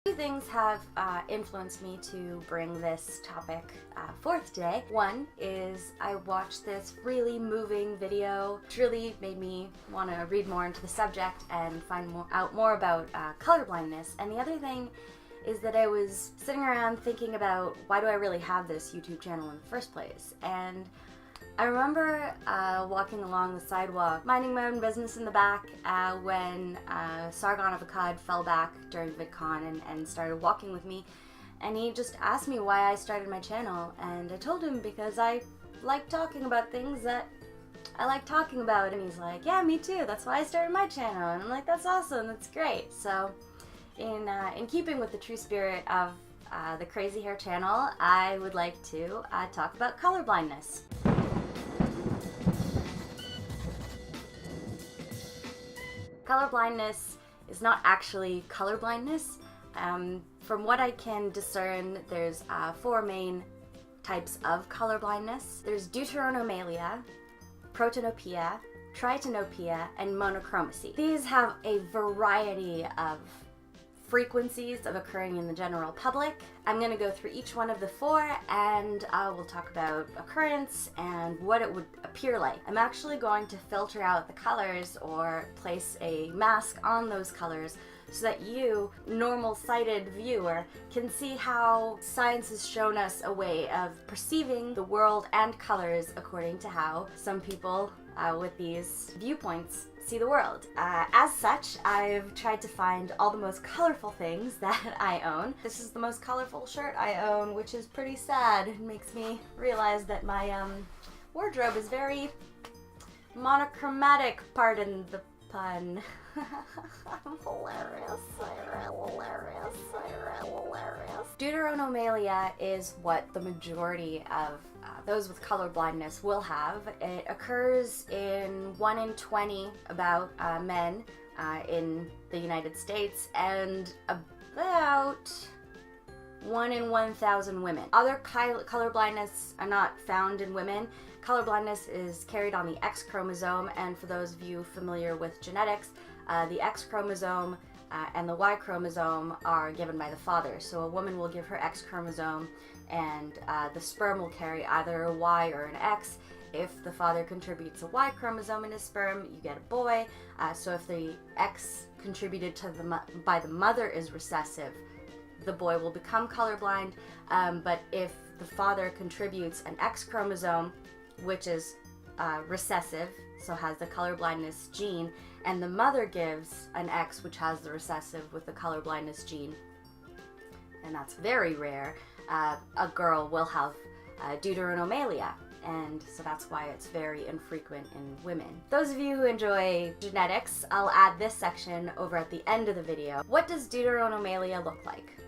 Two things have influenced me to bring this topic forth today. One is I watched this really moving video, which really made me want to read more into the subject and find out more about color blindness. And the other thing is that I was sitting around thinking about why do I really have this YouTube channel in the first place. And I remember walking along the sidewalk, minding my own business in the back when Sargon of Akkad fell back during VidCon and started walking with me, and he just asked me why I started my channel, and I told him because I like talking about things that I like talking about, and he's like, yeah, me too, that's why I started my channel, and I'm like, that's awesome, that's great. So in keeping with the true spirit of the Crazy Hair channel, I would like to talk about color blindness. Color blindness is not actually color blindness. From what I can discern, there's four main types of color blindness. There's Deuteranomalia, Protanopia, Tritanopia, and Monochromacy. These have a variety of frequencies of occurring in the general public. I'm going to go through each one of the four, and we'll talk about occurrence and what it would appear like. I'm actually going to filter out the colors or place a mask on those colors so that you, normal-sighted viewer, can see how science has shown us a way of perceiving the world and colors according to how some people with these viewpoints see the world. As such, I've tried to find all the most colorful things that I own. This is the most colorful shirt I own, which is pretty sad. It makes me realize that my wardrobe is very monochromatic, pardon the pun. I'm hilarious. Deuteranomalia is what the majority of those with color blindness will have. It occurs in 1 in 20 about men in the United States and about 1 in 1,000 women. Other color blindness are not found in women. Color blindness is carried on the X chromosome, and for those of you familiar with genetics, the X chromosome and the Y chromosome are given by the father. So a woman will give her X chromosome, and the sperm will carry either a Y or an X. If the father contributes a Y chromosome in his sperm, you get a boy. So if the X contributed to by the mother is recessive, the boy will become colorblind. But if the father contributes an X chromosome, which is recessive, so has the color blindness gene, and the mother gives an X, which has the recessive with the color blindness gene, and that's very rare, a girl will have Deuteranomalia, and so that's why it's very infrequent in women. Those of you who enjoy genetics, I'll add this section over at the end of the video. What does Deuteranomalia look like?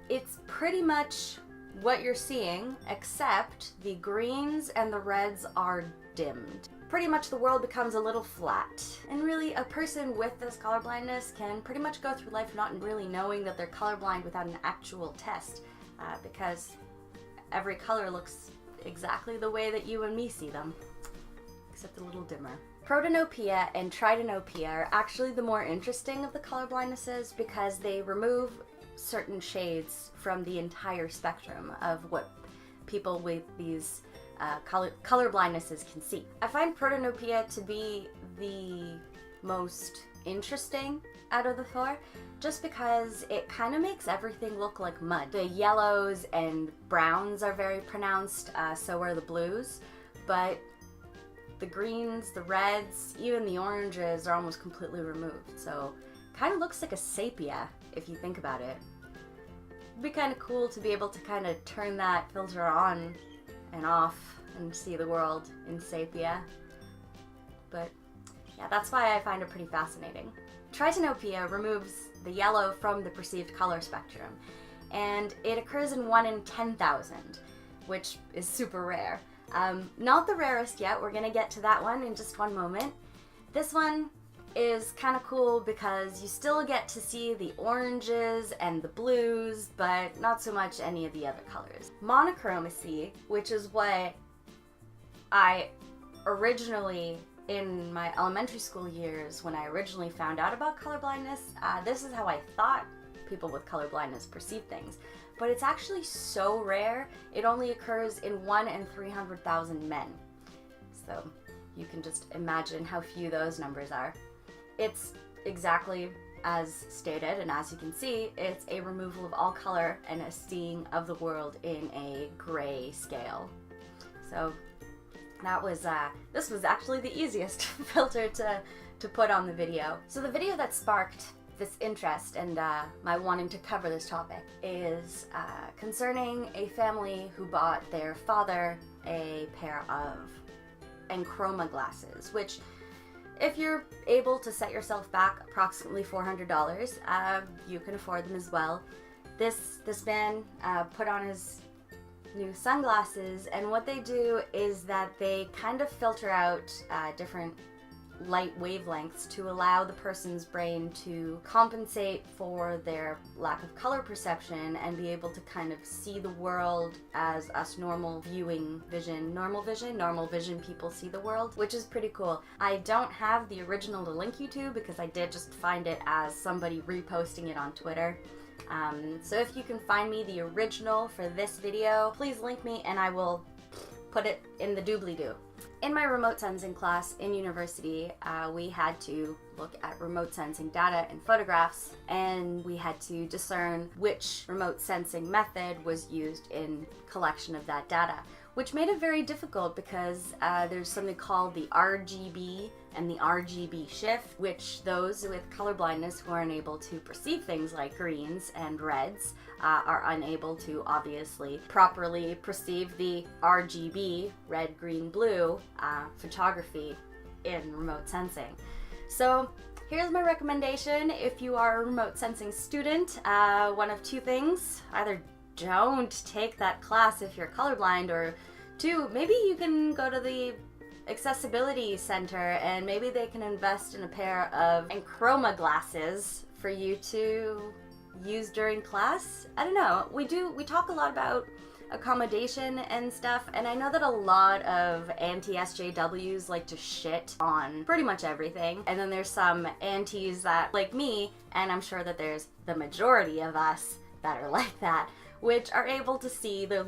It's pretty much what you're seeing, except the greens and the reds are dimmed. Pretty much the world becomes a little flat. And really, a person with this color blindness can pretty much go through life not really knowing that they're colorblind without an actual test, because every color looks exactly the way that you and me see them, except a little dimmer. Protanopia and Tritanopia are actually the more interesting of the color blindnesses because they remove certain shades from the entire spectrum of what people with these color blindnesses can see. I find Protanopia to be the most interesting out of the four, just because it kind of makes everything look like mud. The yellows and browns are very pronounced, so are the blues, but the greens, the reds, even the oranges are almost completely removed, so kind of looks like a sepia if you think about it. It'd be kind of cool to be able to kind of turn that filter on and off and see the world in sepia. But yeah, that's why I find it pretty fascinating. Tritanopia removes the yellow from the perceived color spectrum, and it occurs in 1 in 10,000, which is super rare. Not the rarest yet, we're gonna get to that one in just one moment. This one is kind of cool because you still get to see the oranges and the blues, but not so much any of the other colors. Monochromacy, which is what I originally, in my elementary school years, when I originally found out about color blindness, this is how I thought people with color blindness perceive things. But it's actually so rare, it only occurs in 1 in 300,000 men. So you can just imagine how few those numbers are. It's exactly as stated, and as you can see, it's a removal of all color and a seeing of the world in a gray scale. So that was, this was actually the easiest filter to put on the video. So the video that sparked this interest and my wanting to cover this topic is concerning a family who bought their father a pair of Chroma glasses, which, if you're able to set yourself back approximately $400, you can afford them as well. This man put on his new sunglasses, and what they do is that they kind of filter out different light wavelengths to allow the person's brain to compensate for their lack of color perception and be able to kind of see the world as us normal vision people see the world, which is pretty cool. I don't have the original to link you to because I did just find it as somebody reposting it on Twitter. So if you can find me the original for this video, please link me and I will put it in the doobly-doo. In my remote sensing class in university, we had to look at remote sensing data and photographs, and we had to discern which remote sensing method was used in collection of that data, which made it very difficult because there's something called the RGB and the RGB shift, which those with color blindness who are unable to perceive things like greens and reds are unable to obviously properly perceive the RGB, red, green, blue, photography in remote sensing. So here's my recommendation if you are a remote sensing student. One of two things: either don't take that class if you're colorblind, or two, maybe you can go to the accessibility center and maybe they can invest in a pair of Chroma glasses for you to use during class. I don't know. We talk a lot about accommodation and stuff, and I know that a lot of anti-SJWs like to shit on pretty much everything, and then there's some antis that, like me, and I'm sure that there's the majority of us that are like that, which are able to see the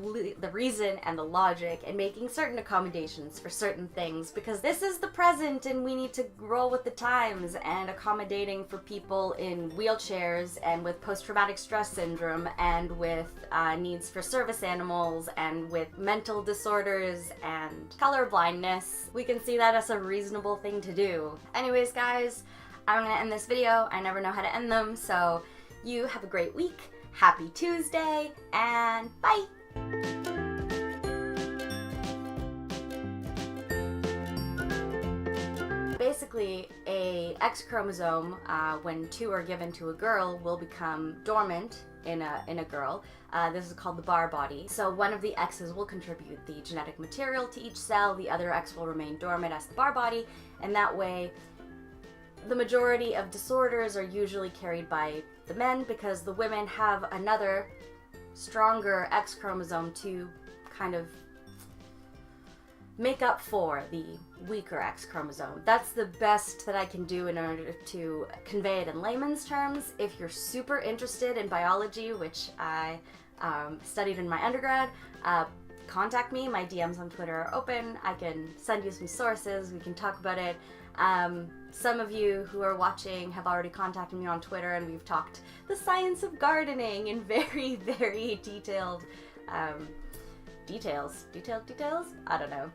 reason and the logic in making certain accommodations for certain things, because this is the present and we need to roll with the times, and accommodating for people in wheelchairs and with post-traumatic stress syndrome and with needs for service animals and with mental disorders and color blindness. We can see that as a reasonable thing to do. Anyways, guys, I'm gonna end this video. I never know how to end them, so you have a great week. Happy Tuesday, and bye! Basically, a X chromosome, when two are given to a girl, will become dormant in a girl. This is called the bar body. So one of the X's will contribute the genetic material to each cell, the other X will remain dormant as the bar body, and that way the majority of disorders are usually carried by the men, because the women have another stronger X chromosome to kind of make up for the weaker X chromosome. That's the best that I can do in order to convey it in layman's terms. If you're super interested in biology, which I studied in my undergrad, contact me. My DMs on Twitter are open. I can send you some sources. We can talk about it. Some of you who are watching have already contacted me on Twitter, and we've talked the science of gardening in very, very detailed details. I don't know,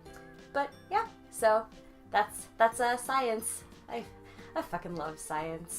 but yeah. So that's science. I fucking love science.